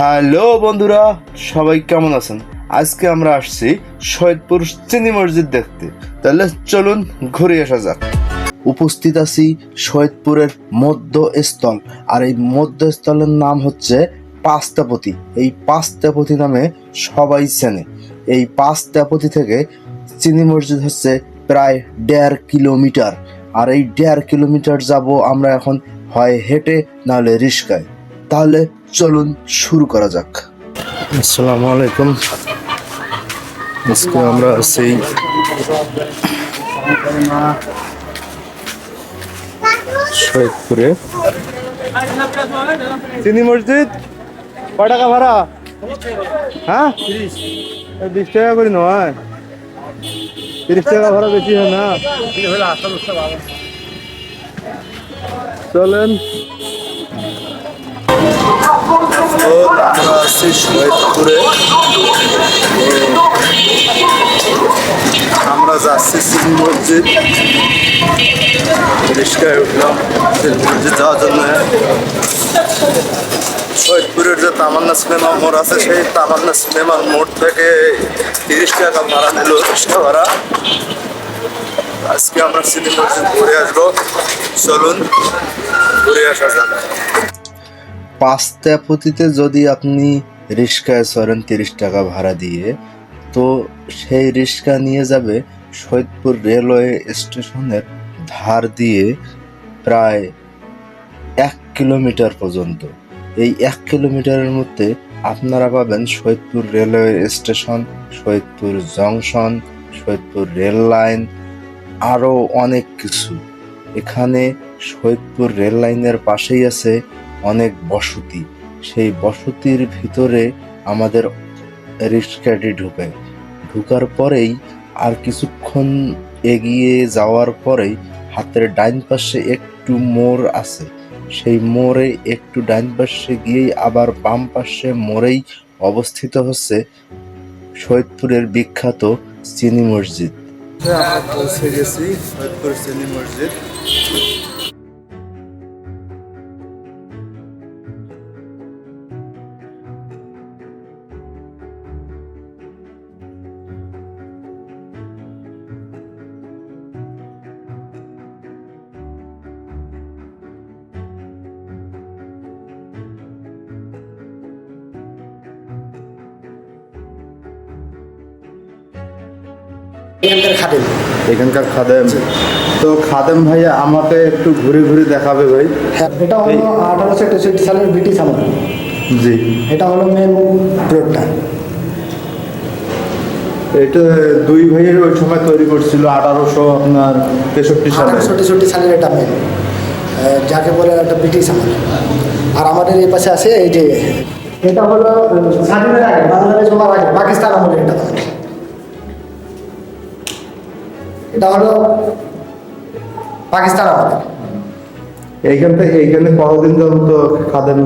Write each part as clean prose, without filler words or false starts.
Hello বন্ধুরা, সবাই কেমন আছেন? আজকে আমরা আসছি সৈয়দপুর চিনি মসজিদ দেখতে। তাহলে চলুন ঘুরে আসা যাক। উপস্থিত আছি সৈয়দপুরের মধ্যস্থল, আর এই মধ্যস্থলের নাম হচ্ছে পাঁচতাপতি। এই পাঁচতাপতি নামে সবাই চেনে। এই পাঁচতাপতি থেকে চিনি মসজিদ হচ্ছে প্রায় 1.5 কিলোমিটার। আর এই 1.5 কিলোমিটার যাব আমরা এখন হয় হেঁটে নাহলে রিস্কায়। তাহলে চলুন শুরু করা যাক। আসসালামু আলাইকুম। আজকে আমরা আছি সৈয়দপুরে চিনি মসজিদ। কয় টাকা ভাড়া? হ্যাঁ, 20 টাকা করে নয়, 30 টাকা ভাড়া বেশি হয় না? চলেন। আমরা আছি সৈয়দপুরে, আমরা যাচ্ছি চিনি মসজিদ। রিস্কায় উঠলাম চিনি মসজিদ যাওয়ার জন্য। সৈয়দপুরের যে তামান্না সিনেমা মোড় আছে, সেই তামান্না সিনেমার মোড় থেকে 30 টাকা ভাড়া নিল, রিস্কা ভাড়া। আজকে আমরা চিনি মসজিদ ঘুরে আসবো। চলুন ঘুরে আসা যাক। পাঁচতাপতিতে যদি আপনি রিস্কায় চড়েন 30 টাকা ভাড়া দিয়ে, তো সেই রিস্কা নিয়ে যাবে সৈয়দপুর রেলওয়ে স্টেশনের ধার দিয়ে প্রায় 1 কিলোমিটার পর্যন্ত। এই 1 কিলোমিটারের মধ্যে আপনারা পাবেন Saidpur railway station, Saidpur junction, Saidpur rail line, আরও অনেক কিছু। এখানে সৈয়দপুর রেল লাইনের পাশেই আছে অনেক বসতি। সেই বসতির ভিতরে আমাদের রিক্সাটি ঢুকার পরেই আর কিছুক্ষণ এগিয়ে যাওয়ার পরেই হাতের ডাইন পাশে একটু মোড় আছে। সেই মোড়ে একটু ডাইন পাশে গিয়েই আবার বাম পাশে মোড়েই অবস্থিত হচ্ছে সৈয়দপুরের বিখ্যাত চিনি মসজিদ। আমরা পৌঁছে গেছি সৈয়দপুর চিনি মসজিদ। এখানকার খাদেম। তো খাদেম ভাইয়া আমাকে একটু ঘুরে ঘুরে দেখাবে ভাই। হ্যাঁ, এটা হলো 1863 সালের ব্রিটিশ আমল। জি, এটা হলো মেন রোডটা। এটা দুই ভাইয়ের ওই সময় তৈরি করছিল 1863 সালে। 1863 সালের এটা মেন, যাকে বলে একটা ব্রিটিশ আমল। আর আমাদের এই পাশে আছে এই যে, এটা হলো স্বাধীনের আগে, বাংলাদেশ হওয়ার আগে, পাকিস্তান আমলের এটা। এটা হলো পাকিস্তান আমলের। এইখানে কতদিন পর্যন্ত খাদেম?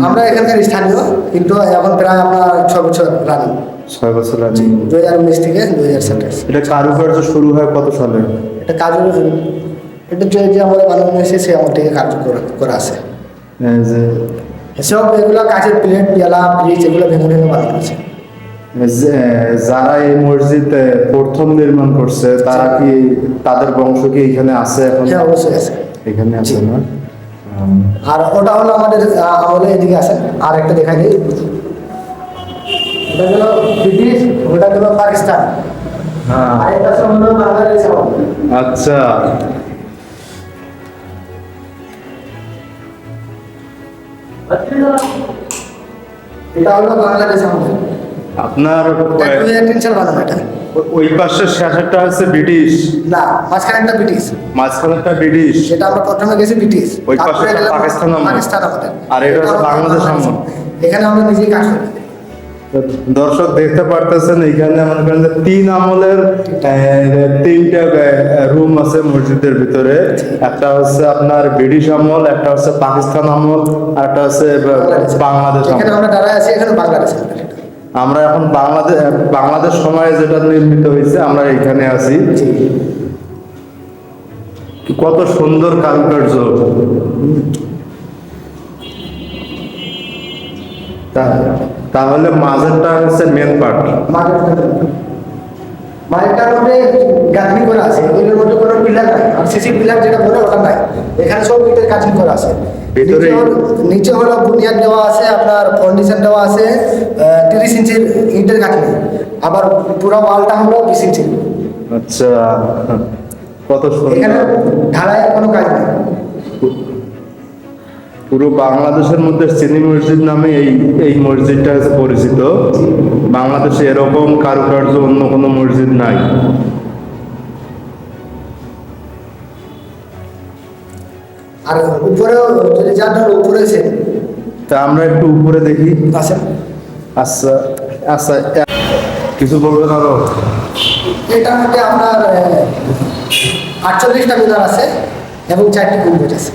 আমরা এখানকার স্থানীয়, কিন্তু এখন প্রায় আপনার 6 বছর রানিং। 6 বছর রানিং। 2019 থেকে 2027। এটা কারুকার্য শুরু হয় কত সালে? এটা কাজ, এটা যে আমাদের বানানো হয়েছে সে আমার থেকে কার্য করা আছে। সব এগুলো কাঁচের প্লেট, পেয়ালা, ফ্রিজ এগুলো ভেঙে ভেঙে বানানো আছে। যারা এই মসজিদ প্রথম নির্মাণ করছে তারা কি, তাদের বংশ কি এখানে আছে এখন? হ্যাঁ, অবশ্যই আছে, এখানে আছে না? আর ওটা হলো আমাদের আমলে এদিকে আছে। আর একটা দেখাই দিই, এটা হলো ব্রিটিশ, ওটা হলো পাকিস্তান। হ্যাঁ, আর এটা হলো বাংলাদেশ আমল। আচ্ছা। এটা হলো বাংলাদেশ আমল। আপনার 2003 সাল বানানো এটা। ওই পাশের শেষেরটা হচ্ছে ব্রিটিশ, না, মাঝখানে একটা ব্রিটিশ। মাঝখানেরটা ব্রিটিশ। এটা আমরা প্রথমে গেছি ব্রিটিশ, ওই তারপরে পাশেরটা গেলাম পাকিস্তান আমল। পাকিস্তান আমলে। আর এটা হচ্ছে বাংলাদেশ আমল। এখানে আমরা নিজেই কাজ করি। দর্শক দেখতে পারতেছেন, এখানে মনে করেন যে 3 আমলের 3টা রুম আছে মসজিদের ভিতরে। একটা হচ্ছে আপনার ব্রিটিশ আমল, একটা হচ্ছে পাকিস্তান আমল, আর একটা হচ্ছে বাংলাদেশ এখানে আমল। আমরা দাঁড়ায় আছি, এখানে বাংলাদেশ আমল। আমরা এখন বাংলাদেশ সময়ে যেটা নির্মিত হয়েছে আমরা এখানে আছি। কত সুন্দর কারুকার্য। তাহলে মাঝেরটা হচ্ছে মেন পার্ট। মাঝেরটার মধ্যে গাঁথনি করা আছে, এগুলোর মধ্যে কোনো পিলার নাই, আর সিসি পিলার যেটা বলে ওটা নাই, এখানে সব ইটের কাজ করা আছে। ভিতরে নিচে হলো বুনিয়াদ দেওয়া আছে, আপনার ফাউন্ডেশন দেওয়া আছে 30 ইঞ্চির ইটের গাঁথনি, আবার পুরো ওয়ালটা হলো 20 ইঞ্চি। আচ্ছা, কত এখানে সুন্দর। ঢালাইয়ের কোনো কাজ নেই। পুরো বাংলাদেশের মধ্যে চিনি মসজিদ নামে এই মসজিদটা হচ্ছে পরিচিত। বাংলাদেশে এরকম কারুকার্য অন্য কোনো মসজিদ নাই। আর উপরেও যদি যার উপরে আছে, তা আমরা একটু উপরে দেখি। আসেন। আচ্ছা আচ্ছা, কিছু বলবেন আরো? এটার মধ্যে আপনার 48টা মিনার আছে এবং 4টি গম্বুজ আছে।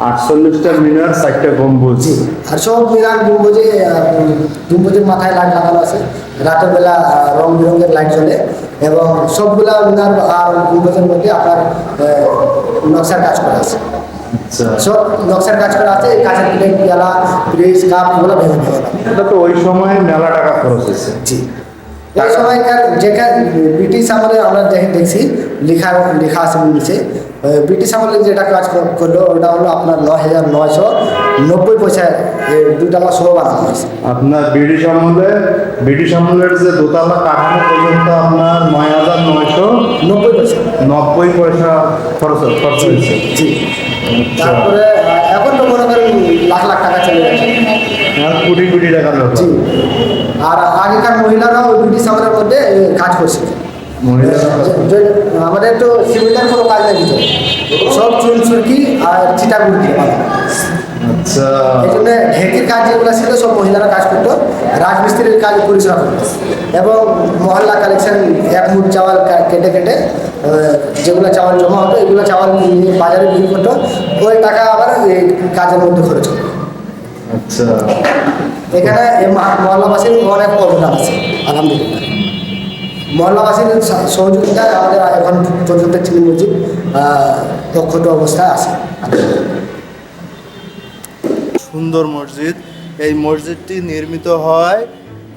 48টা মিনার, 4টা গম্বুজ। আর সব মিনার গম্বুজের মাথায় লাইট লাগানো আছে, রাতের বেলা রং বেরঙের লাইট জ্বলে, এবং সবগুলা মিনার আর গম্বুজের মধ্যে আপনার নকশার কাজ করা আছে। আচ্ছা, সব নকশার কাজ করা আছে, কাঁচের প্লেট, পেয়ালা, ব্রিজ, কাপ, এগুলো ভেঙে ভেঙে না। এটা তো ওই সময় মেলা টাকা খরচ হয়েছে। জি, এই সময়কার যেখানে ব্রিটিশ আমলে আমরা দেখছি লেখা আছে নিচে, ব্রিটিশ আমলে যেটা কাজ করলো ওটা হলো আপনার 9,990 পয়সায় 2 টাকা শো বানানো হয়েছে। আপনার ব্রিটিশ আমলের যে দোতলা কাঠামো পর্যন্ত আপনার 9,990 পয়সা খরচ হয়েছে। জি। তারপরে এখন তো মনে করেন লাখ লাখ টাকা চলে গেছে। আর কোটি কোটি টাকার ব্যাপার। জি। আর আগেকার মহিলারাও ওই ব্রিটিশ আমলের মধ্যে কাজ করছে। মহিলারা আমাদের তো সিমেন্টের কোনো কাজ নেই ভিতরে, সব চুন সুরকি আর চিটাগুড় দিয়ে বানানো। আচ্ছা, এই জন্য ঢেকির কাজ যেগুলো ছিল সব মহিলারা কাজ করতো, রাজমিস্ত্রির কাজ পরিচালনা করতো, এবং মহল্লা কালেকশন 1 মুঠ চাওয়াল কেটে কেটে যেগুলো চাওয়াল জমা হতো এগুলো চাওয়াল নিয়ে বাজারে বিক্রি করতো, ওই টাকা আবার এই কাজের মধ্যে খরচ হতো। আচ্ছা, এখানে মহল্লাবাসীর অনেক অবদান আছে আলহামদুলিল্লাহ। মহল্লাবাসীর সহযোগিতায় আমাদের এখন পর্যন্ত চিনি মসজিদ অক্ষত অবস্থায় আছে। সুন্দর মসজিদ। এই মসজিদটি নির্মিত হয়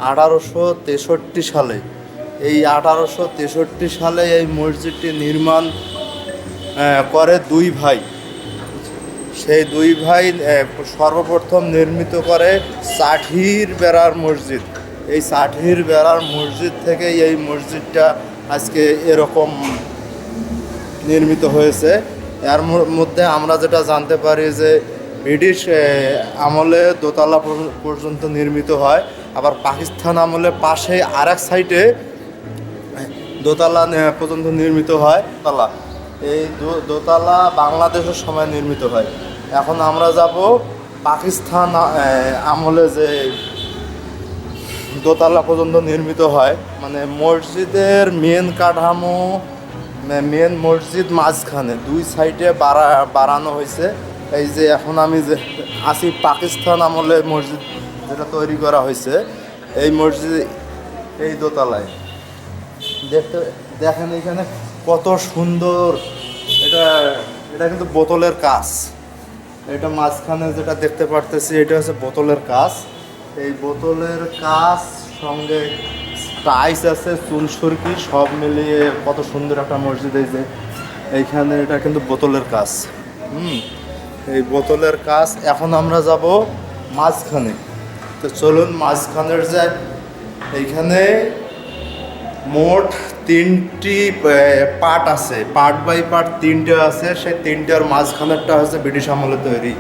1863 সালে। এই 1863 সালে এই মসজিদটি নির্মাণ করে 2 ভাই। সেই 2 ভাই সর্বপ্রথম নির্মিত করে ষাঠির বেড়ার মসজিদ। এই ষাঠির বেড়ার মসজিদ থেকে এই মসজিদটা আজকে এরকম নির্মিত হয়েছে। এর মধ্যে আমরা যেটা জানতে পারি যে ব্রিটিশ আমলে দোতলা পর্যন্ত নির্মিত হয়, আবার পাকিস্তান আমলে পাশে আরেক সাইডে দোতলা পর্যন্ত নির্মিত হয়। এই দোতলা বাংলাদেশের সময় নির্মিত হয়। এখন আমরা যাব পাকিস্তান আমলে যে দোতলা পর্যন্ত নির্মিত হয়, মানে মসজিদের মেন কাঠামো, মেন মসজিদ মাঝখানে 2 সাইডে বাড়ানো হয়েছে। এই যে এখন আমি যে আছি পাকিস্তান আমলে মসজিদ যেটা তৈরি করা হয়েছে, এই মসজিদ এই দোতলায় দেখেন এখানে কত সুন্দর। এটা কিন্তু বোতলের কাজ। এটা মাঝখানে যেটা দেখতে পারতেছি এটা হচ্ছে বোতলের কাজ। এই বোতলের কাজ সঙ্গে টাইলস আছে, চুনসুরকি, সব মিলিয়ে কত সুন্দর একটা মসজিদ। এই যে এইখানে এটা কিন্তু বোতলের কাজ। এই বোতলের কাজ। এখন আমরা যাব মাঝখানে। তো চলুন মাঝখানের যে এইখানে মোট 3টি পার্ট আছে, পার্ট বাই পার্ট 3টে আছে। সেই 3টার মাঝখানেরটা হচ্ছে ব্রিটিশ আমলে তৈরি।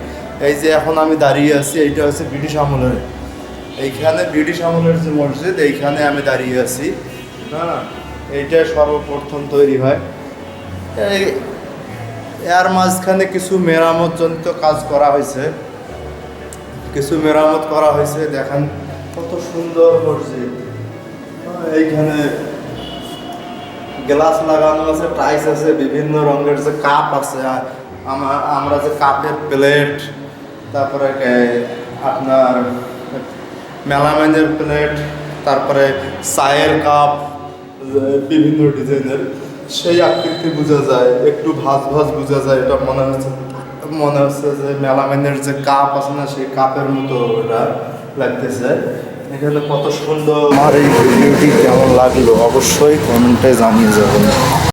এই যে এখন আমি দাঁড়িয়ে আছি, এইটা হচ্ছে ব্রিটিশ আমলের। এইখানে ব্রিটিশ আমলের যে মসজিদ, এইখানে আমি দাঁড়িয়ে আছি। হ্যাঁ, এইটা সর্বপ্রথম তৈরি হয়। এর মাঝখানে কিছু মেরামতজনিত কাজ করা হয়েছে, দেখেন কত সুন্দর মসজিদ। এইখানে গ্লাস লাগানো আছে, টাইলস আছে, বিভিন্ন রঙের যে কাপ আছে, আমরা যে কাপের প্লেট, তারপরে আপনার মেলামাইনের প্লেট, তারপরে চায়ের কাপ বিভিন্ন ডিজাইনের, সেই আকৃতি বোঝা যায়, একটু ভাঁজ বোঝা যায়। এটা মনে হচ্ছে যে মেলামাইনের যে কাপ আছে না, সেই কাপের মতো এটা। লাগতেছে। এখানে কত সুন্দর। আমার এই ভিডিওটি কেমন লাগলো অবশ্যই কমেন্টে জানিয়ে যাবেন।